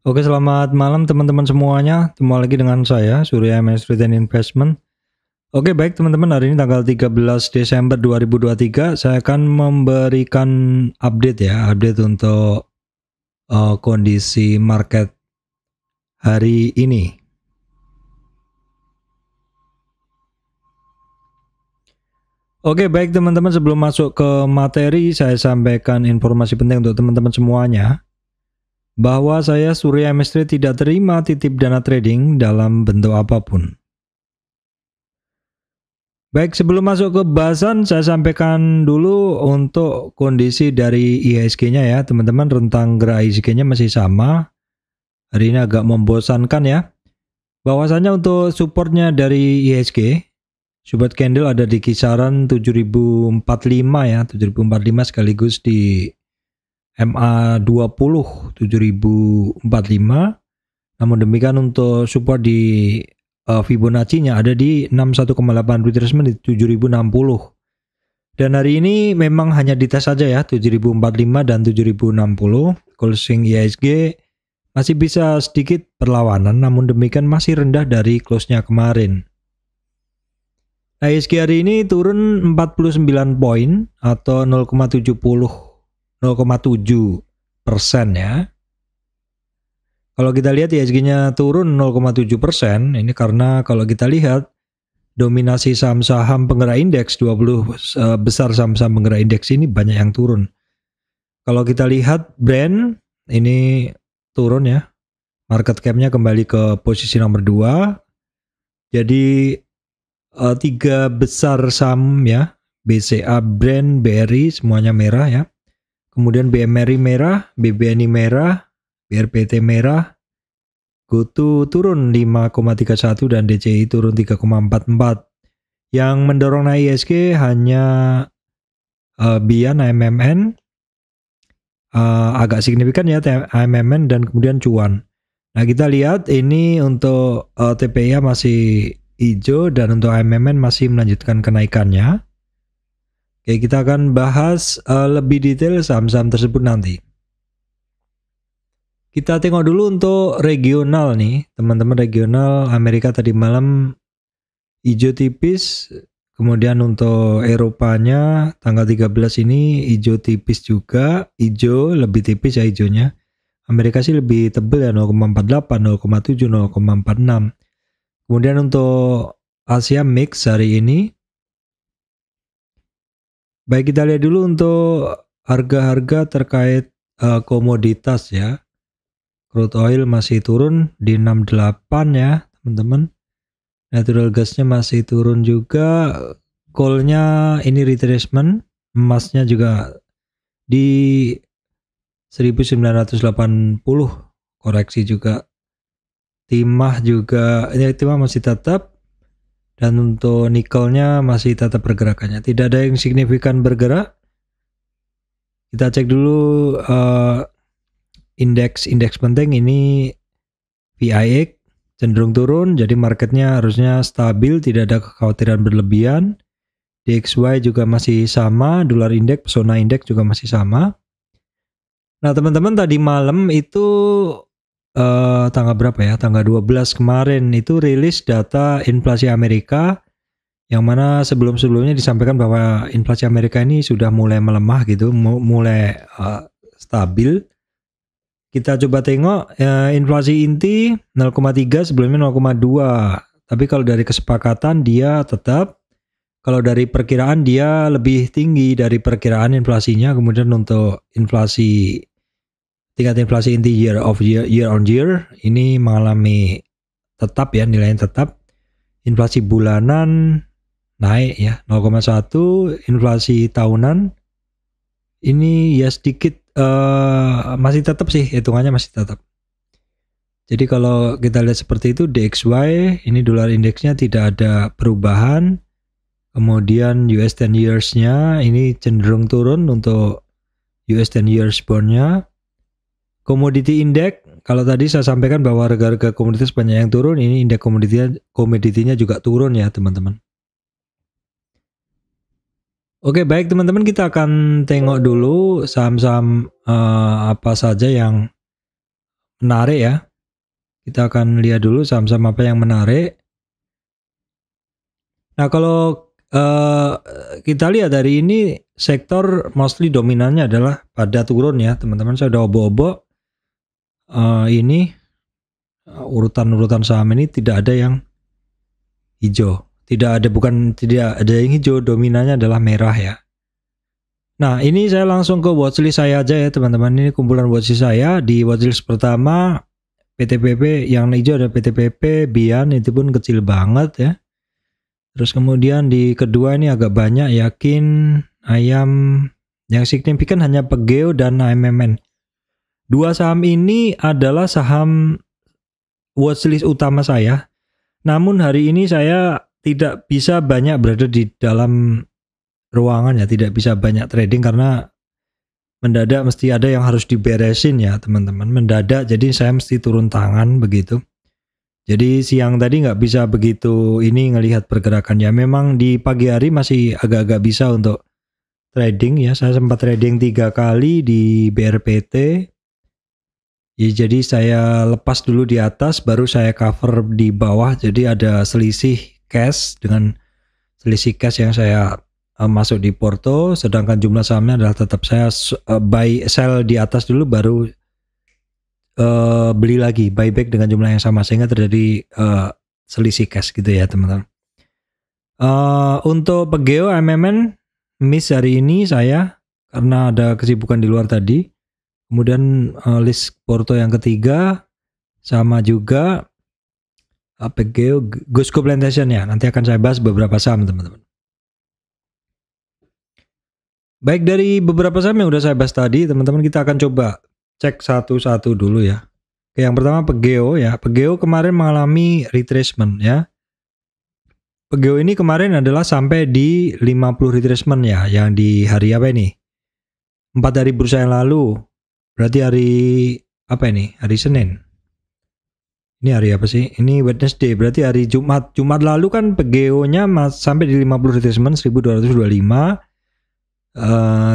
Oke, selamat malam teman-teman semuanya. Ketemu lagi dengan saya, Surya MS Retail Investment. Oke, baik teman-teman, hari ini tanggal 13 Desember 2023, saya akan memberikan update untuk kondisi market hari ini. Oke, baik teman-teman, sebelum masuk ke materi, saya sampaikan informasi penting untuk teman-teman semuanya. Bahwa saya Surya MS Trade tidak terima titip dana trading dalam bentuk apapun. Baik, sebelum masuk ke bahasan, saya sampaikan dulu untuk kondisi dari IHSG-nya ya, teman-teman. Rentang gerak IHSG-nya masih sama. Hari ini agak membosankan ya. Bahwasanya untuk supportnya dari IHSG, support candle ada di kisaran 7045 ya, 7045 sekaligus di MA20 7045. Namun demikian untuk support di Fibonacci-nya ada di 61,8 retracement di 7060. Dan hari ini memang hanya dites saja ya, 7045 dan 7060. Closing IHSG masih bisa sedikit perlawanan, namun demikian masih rendah dari close-nya kemarin. IHSG hari ini turun 49 poin atau 0,7% ya. Kalau kita lihat IHSG-nya turun 0,7%, ini karena kalau kita lihat dominasi saham-saham penggerak indeks, 20 besar saham-saham penggerak indeks ini banyak yang turun. Kalau kita lihat brand ini turun ya, market cap-nya kembali ke posisi nomor 2. Jadi 3 besar saham ya, BCA, brand, BRI semuanya merah ya. Kemudian BMRI merah, BBNI merah, BRPT merah, GoTo turun 5,31 dan DCI turun 3,44. Yang mendorong naik IHSG hanya BIAN, AMMN, agak signifikan ya AMMN dan kemudian Cuan. Nah kita lihat ini untuk TPIA masih hijau dan untuk AMMN masih melanjutkan kenaikannya. Oke, kita akan bahas lebih detail saham-saham tersebut nanti. Kita tengok dulu untuk regional nih, teman-teman. Regional Amerika tadi malam hijau tipis, kemudian untuk Eropanya tanggal 13 ini hijau tipis juga, hijau lebih tipis ya hijaunya. Amerika sih lebih tebal ya, 0,48, 0,7, 0,46. Kemudian untuk Asia mix hari ini. Baik, kita lihat dulu untuk harga-harga terkait komoditas ya. Crude oil masih turun di 68 ya teman-teman. Natural gasnya masih turun juga. Coalnya ini retracement. Emasnya juga di 1980 koreksi juga. Timah juga, ini timah masih tetap. Dan untuk nikelnya masih tetap pergerakannya. Tidak ada yang signifikan bergerak. Kita cek dulu indeks penting ini VIX cenderung turun, jadi marketnya harusnya stabil, tidak ada kekhawatiran berlebihan. DXY juga masih sama, dolar indeks, pesona indeks juga masih sama. Nah teman-teman, tadi malam itu tanggal berapa ya, tanggal 12 kemarin itu rilis data inflasi Amerika, yang mana sebelum-sebelumnya disampaikan bahwa inflasi Amerika ini sudah mulai melemah gitu, mulai stabil. Kita coba tengok inflasi inti 0,3, sebelumnya 0,2. Tapi kalau dari kesepakatan dia tetap, kalau dari perkiraan dia lebih tinggi dari perkiraan inflasinya. Kemudian untuk inflasi, tingkat inflasi inti year on year ini mengalami tetap ya, nilainya tetap. Inflasi bulanan naik ya 0,1, inflasi tahunan ini ya sedikit masih tetap sih, hitungannya masih tetap. Jadi kalau kita lihat seperti itu, DXY ini dolar indeksnya tidak ada perubahan. Kemudian US 10 years-nya ini cenderung turun untuk US 10 years bond-nya. Commodity index, kalau tadi saya sampaikan bahwa harga-harga komoditas banyak yang turun, ini indeks komoditinya juga turun ya teman-teman. Oke, baik teman-teman, kita akan tengok dulu saham-saham apa saja yang menarik ya. Kita akan lihat dulu saham-saham apa yang menarik. Nah, kalau kita lihat dari ini sektor mostly dominannya adalah pada turun ya, teman-teman. Saya udah obok-obok ini urutan-urutan saham ini tidak ada yang hijau. Tidak ada yang hijau, dominannya adalah merah ya. Nah, ini saya langsung ke watchlist saya aja ya, teman-teman. Ini kumpulan watchlist saya. Di watchlist pertama PTPP, yang hijau ada PTPP, Bian, itu pun kecil banget ya. Terus kemudian di kedua ini agak banyak, Yakin, Ayam. Yang signifikan hanya Pegeo dan AMMN. Dua saham ini adalah saham watchlist utama saya. Namun hari ini saya tidak bisa banyak berada di dalam ruangan ya, tidak bisa banyak trading karena mendadak mesti ada yang harus diberesin ya teman-teman. Mendadak, jadi saya mesti turun tangan begitu. Jadi siang tadi nggak bisa begitu ini ngelihat pergerakannya. Memang di pagi hari masih agak-agak bisa untuk trading ya. Saya sempat trading 3 kali di BRPT. Ya, jadi saya lepas dulu di atas, baru saya cover di bawah. Jadi ada selisih cash dengan selisih cash yang saya masuk di porto. Sedangkan jumlah sahamnya adalah tetap saya buy sell di atas dulu, baru beli lagi buyback dengan jumlah yang sama, sehingga terjadi selisih cash gitu ya teman-teman. Untuk Pegeo MMN miss hari ini saya karena ada kesibukan di luar tadi. Kemudian list porto yang ketiga sama juga Pegeo Gusco Plantation ya. Nanti akan saya bahas beberapa saham teman-teman. Baik, dari beberapa saham yang udah saya bahas tadi, teman-teman kita akan coba cek satu-satu dulu ya. Oke, yang pertama Pegeo ya. Pegeo kemarin mengalami retracement ya. Pegeo ini kemarin adalah sampai di 50 retracement ya, yang di hari apa ini? 4 hari bursa yang lalu. Berarti hari apa ini? Hari Senin. Ini hari apa sih? Ini Wednesday. Berarti hari Jumat. Jumat lalu kan Pegeo-nya sampai di 50 retracement 1225.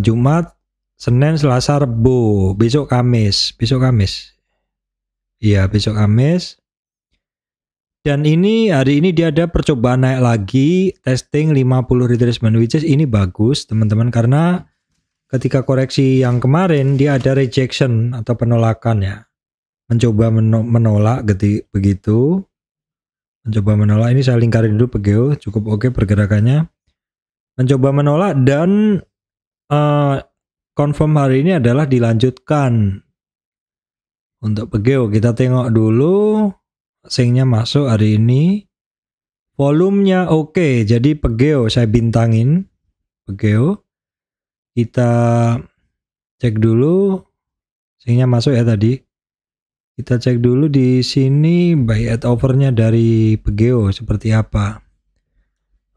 Jumat, Senin, Selasa, Rabu. Besok Kamis. Iya, besok Kamis. Dan ini hari ini dia ada percobaan naik lagi, testing 50 retracement, which is ini bagus teman-teman, karena ketika koreksi yang kemarin dia ada rejection atau penolakan ya. Mencoba menolak begitu. Mencoba menolak, ini saya lingkarin dulu Pegeo, cukup oke pergerakannya. Mencoba menolak dan confirm hari ini adalah dilanjutkan. Untuk Pegeo kita tengok dulu, singnya masuk hari ini. Volumenya oke, jadi Pegeo saya bintangin. Pegeo. Kita cek dulu singnya masuk ya tadi. Kita cek dulu di sini buy at overnya dari Pegeo seperti apa.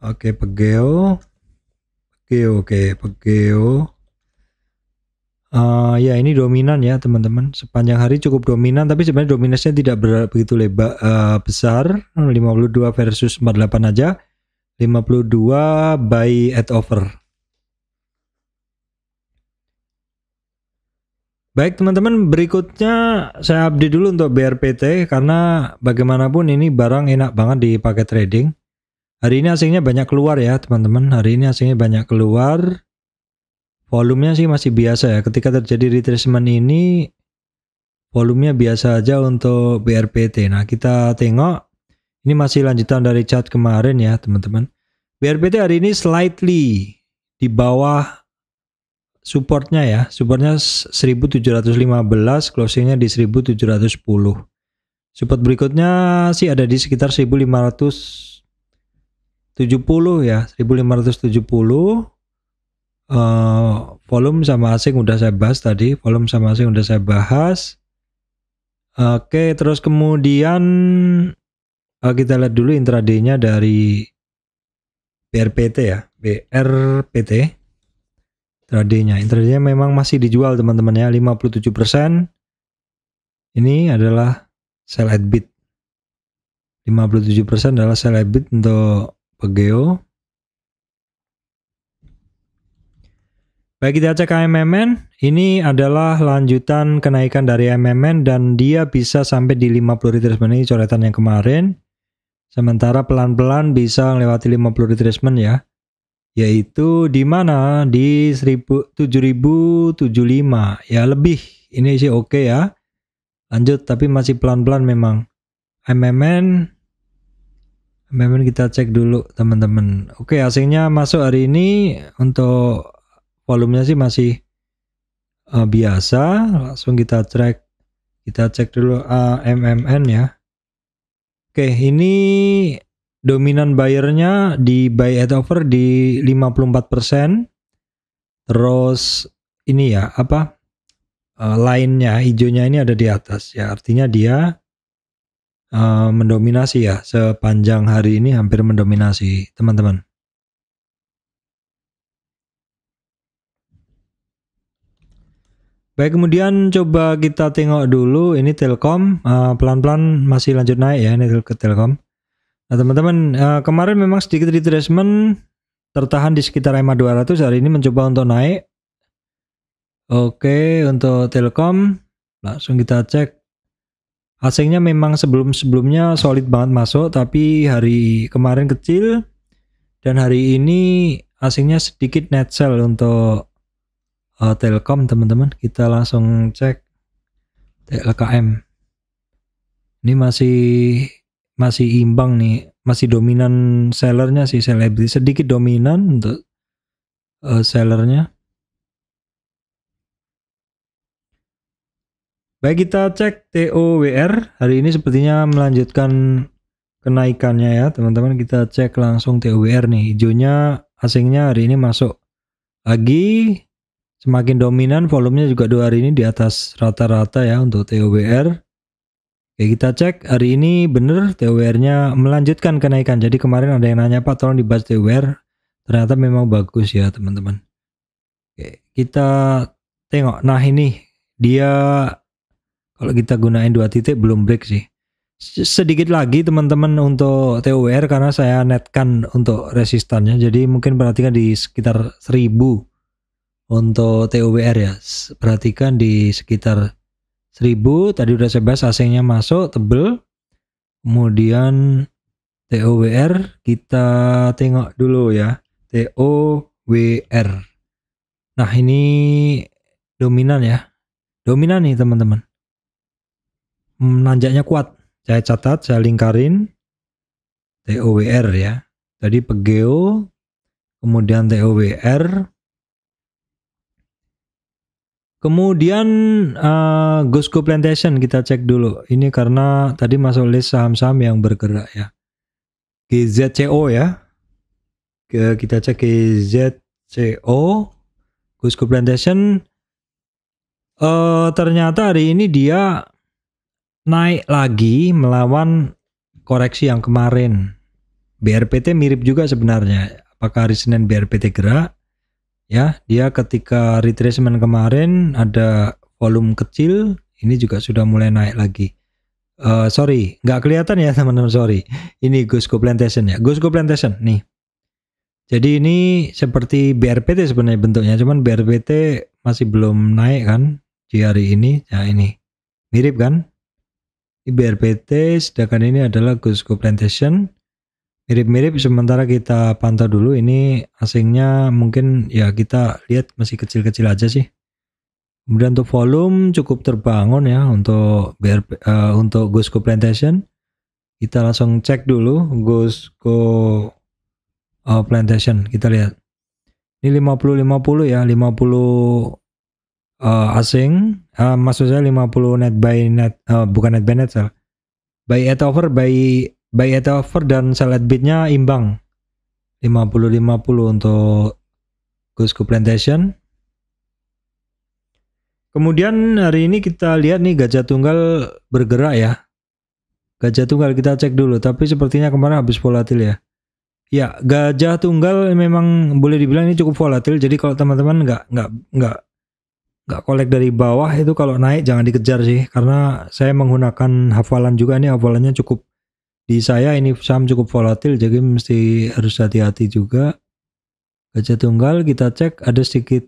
Oke, Pegeo. Ya ini dominan ya teman-teman. Sepanjang hari cukup dominan, tapi sebenarnya dominasinya tidak begitu besar. 52 versus 48 aja. 52 buy at over. Baik teman-teman, berikutnya saya update dulu untuk BRPT karena bagaimanapun ini barang enak banget dipakai trading. Hari ini asingnya banyak keluar ya teman-teman. Hari ini asingnya banyak keluar. Volumenya sih masih biasa ya. Ketika terjadi retracement ini volumenya biasa aja untuk BRPT. Nah, kita tengok ini masih lanjutan dari chart kemarin ya teman-teman. BRPT hari ini slightly di bawah supportnya ya, supportnya 1715, closingnya di 1710. Support berikutnya sih ada di sekitar 1570 ya, 1570. Volume sama asing udah saya bahas tadi, Oke, terus kemudian kita lihat dulu intraday-nya dari BRPT ya, BRPT. Intraday-nya memang masih dijual teman-teman ya, 57%. Ini adalah sell at bid. 57% adalah sell at bid untuk Pegeo. Baik, kita cek AMMN. Ini adalah lanjutan kenaikan dari AMMN dan dia bisa sampai di 50 retracement. Ini coretan yang kemarin. Sementara pelan-pelan bisa melewati 50 retracement ya. Yaitu di mana? Di 7075 ya, lebih. Ini sih oke ya. Lanjut, tapi masih pelan-pelan memang. AMMN kita cek dulu teman-teman. Oke, asingnya masuk hari ini. Untuk volumenya sih masih biasa. Langsung kita cek dulu AMMN ya. Oke, ini dominan buyernya di buy at over di 54%. Terus ini ya, lainnya hijaunya ini ada di atas ya, artinya dia mendominasi ya, sepanjang hari ini hampir mendominasi teman-teman. Baik, kemudian coba kita tengok dulu ini Telkom, pelan-pelan masih lanjut naik ya, ini ke Telkom. Nah teman-teman, kemarin memang sedikit retracement, tertahan di sekitar EMA 200, hari ini mencoba untuk naik. Oke, untuk Telkom langsung kita cek. Asingnya memang sebelumnya solid banget masuk, tapi hari kemarin kecil dan hari ini asingnya sedikit net sell untuk Telkom teman-teman. Kita langsung cek TLKM. Ini masih imbang nih, masih dominan sellernya sih, selebriti sedikit dominan untuk sellernya. Baik, kita cek TOWR. Hari ini sepertinya melanjutkan kenaikannya ya teman-teman. Kita cek langsung TOWR nih. Hijaunya asingnya hari ini masuk lagi. Semakin dominan, volumenya juga 2 hari ini di atas rata-rata ya untuk TOWR. Oke, kita cek hari ini bener TOWR-nya melanjutkan kenaikan. Jadi kemarin ada yang nanya, Pak tolong dibahas TOWR. Ternyata memang bagus ya teman-teman. Oke, kita tengok. Nah ini dia, kalau kita gunain 2 titik belum break sih. Sedikit lagi teman-teman untuk TOWR karena saya netkan untuk resistannya. Jadi mungkin perhatikan di sekitar 1000 untuk TOWR ya. Perhatikan di sekitar 1000. Tadi udah saya bahas asingnya masuk tebel. Kemudian TOWR kita tengok dulu ya. TOWR. Nah ini dominan ya. Dominan nih teman-teman. Nanjaknya kuat. Saya catat, saya lingkarin TOWR ya. Tadi Pegeo, kemudian TOWR, kemudian Gosco Plantation kita cek dulu. Ini karena tadi masuk list saham-saham yang bergerak ya. GZCO ya. Kita cek GZCO, Gosco Plantation. Ternyata hari ini dia naik lagi melawan koreksi yang kemarin. BRPT mirip juga sebenarnya. Apakah hari Senin BRPT gerak? Ya, dia ketika retracement kemarin ada volume kecil, ini juga sudah mulai naik lagi. Sorry, nggak kelihatan ya teman-teman, sorry. Ini Gosco Plantation ya, Gosco Plantation nih. Jadi ini seperti BRPT sebenarnya bentuknya, cuman BRPT masih belum naik kan di hari ini. Nah ini mirip kan? Ini BRPT, sedangkan ini adalah Gosco Plantation. Mirip-mirip, sementara kita pantau dulu ini asingnya mungkin ya kita lihat masih kecil-kecil aja sih. Kemudian untuk volume cukup terbangun ya untuk untuk Gosco Plantation. Kita langsung cek dulu Gosco Plantation, kita lihat. Ini 50-50 ya, 50 asing, maksud saya 50 net buy net, bukan net buy net sell, buy at over, buy at over dan sell at bid-nya imbang 50-50 untuk Gosco Plantation. Kemudian hari ini kita lihat nih gajah tunggal bergerak ya. Gajah tunggal kita cek dulu, tapi sepertinya kemarin habis volatil ya. Ya, gajah tunggal memang boleh dibilang ini cukup volatil. Jadi kalau teman-teman nggak kolek dari bawah itu, kalau naik jangan dikejar sih, karena saya menggunakan hafalan juga. Ini hafalannya cukup, di saya ini saham cukup volatil, jadi mesti harus hati-hati juga. Gajah Tunggal kita cek ada sedikit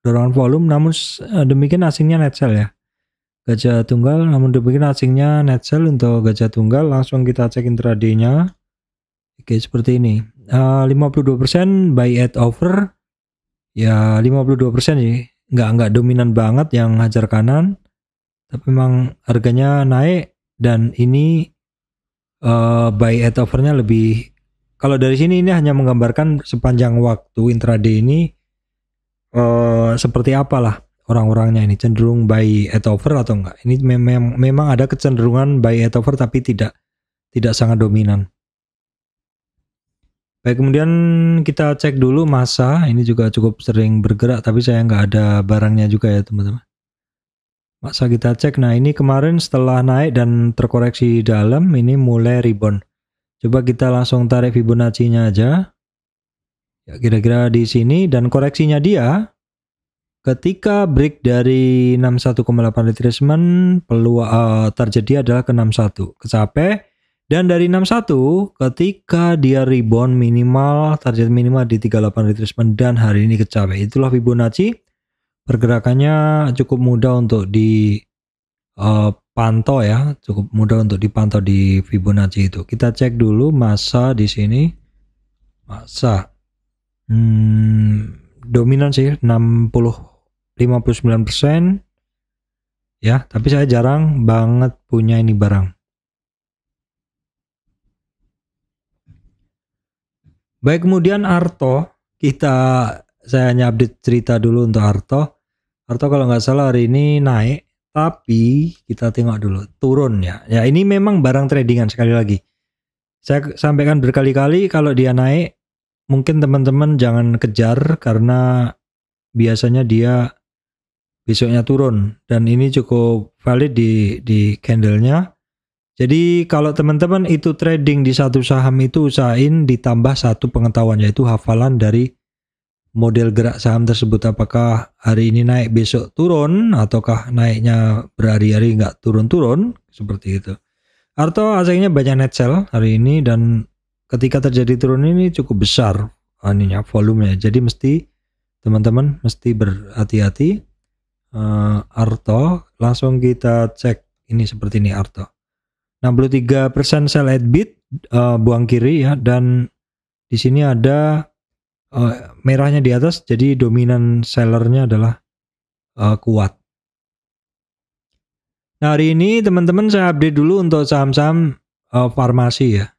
dorongan volume, namun demikian asingnya net sell ya. Gajah Tunggal, namun demikian asingnya net sell untuk Gajah Tunggal. Langsung kita cek intraday-nya. Oke, seperti ini. 52% buy at over. Ya 52% sih. Nggak dominan banget yang hajar kanan. Tapi memang harganya naik dan ini buy at over-nya lebih. Kalau dari sini ini hanya menggambarkan sepanjang waktu intraday ini seperti apalah orang-orangnya ini, cenderung buy at over atau enggak. Ini memang ada kecenderungan buy at over tapi tidak sangat dominan. Baik, kemudian kita cek dulu masa. Ini juga cukup sering bergerak tapi saya nggak ada barangnya juga ya teman-teman. Masa kita cek. Nah ini kemarin setelah naik dan terkoreksi dalam ini mulai rebound. Coba kita langsung tarik Fibonacci-nya aja. Ya kira-kira di sini, dan koreksinya dia ketika break dari 61,8 retracement, peluang target dia adalah ke 61, kecapai. Dan dari 61 ketika dia rebound minimal, target minimal di 38 retracement dan hari ini kecapai. Itulah Fibonacci. Pergerakannya cukup mudah untuk pantau ya, cukup mudah untuk dipantau di Fibonacci itu. Kita cek dulu masa di sini. Masa dominan sih 59% ya, tapi saya jarang banget punya ini barang. Baik, kemudian Arto, saya hanya update cerita dulu untuk Arto. Arto kalau nggak salah hari ini naik, tapi kita tengok dulu turun ya. Ya ini memang barang tradingan, sekali lagi. Saya sampaikan berkali-kali kalau dia naik, mungkin teman-teman jangan kejar karena biasanya dia besoknya turun, dan ini cukup valid di candlenya. Jadi kalau teman-teman itu trading di satu saham itu usahain ditambah satu pengetahuan, yaitu hafalan dari model gerak saham tersebut. Apakah hari ini naik besok turun, ataukah naiknya berhari-hari nggak turun-turun, seperti itu. Arto aslinya banyak net sell hari ini, dan ketika terjadi turun ini cukup besar volumenya. Jadi mesti teman-teman mesti berhati-hati. Arto langsung kita cek ini seperti ini. Arto 63% sell at bid, buang kiri ya, dan di sini ada merahnya di atas, jadi dominan sellernya adalah kuat. Nah hari ini teman-teman saya update dulu untuk saham-saham farmasi ya.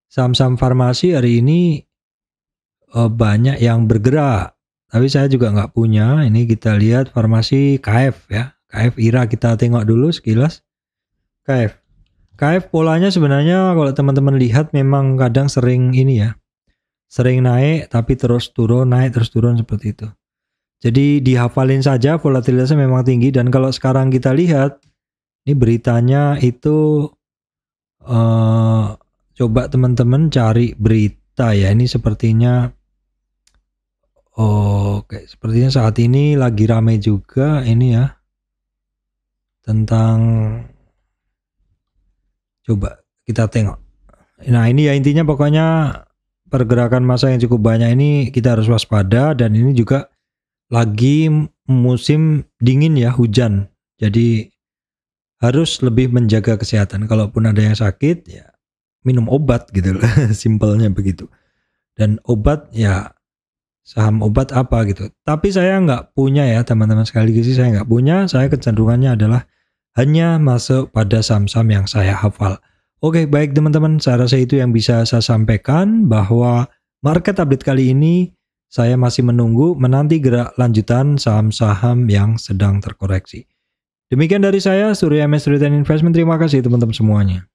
Saham-saham farmasi hari ini banyak yang bergerak, tapi saya juga nggak punya. Ini kita lihat farmasi KF ya, KF IRA kita tengok dulu sekilas. KF polanya sebenarnya kalau teman-teman lihat memang kadang sering ini ya, sering naik tapi terus turun, naik terus turun seperti itu. Jadi dihafalin saja, volatilitasnya memang tinggi. Dan kalau sekarang kita lihat ini beritanya itu coba teman-teman cari berita ya. Ini sepertinya sepertinya saat ini lagi ramai juga ini ya, tentang, coba kita tengok. Nah ini ya intinya pokoknya pergerakan massa yang cukup banyak ini kita harus waspada, dan ini juga lagi musim dingin ya, hujan. Jadi harus lebih menjaga kesehatan. Kalaupun ada yang sakit ya minum obat gitu loh. Simpelnya begitu. Dan obat ya saham obat apa gitu. Tapi saya nggak punya ya teman-teman, sekali lagi sih saya nggak punya. Saya kecenderungannya adalah hanya masuk pada saham-saham yang saya hafal. Oke, baik teman-teman, saya rasa itu yang bisa saya sampaikan, bahwa market update kali ini saya masih menanti gerak lanjutan saham-saham yang sedang terkoreksi. Demikian dari saya, Surya MS Return Investment. Terima kasih teman-teman semuanya.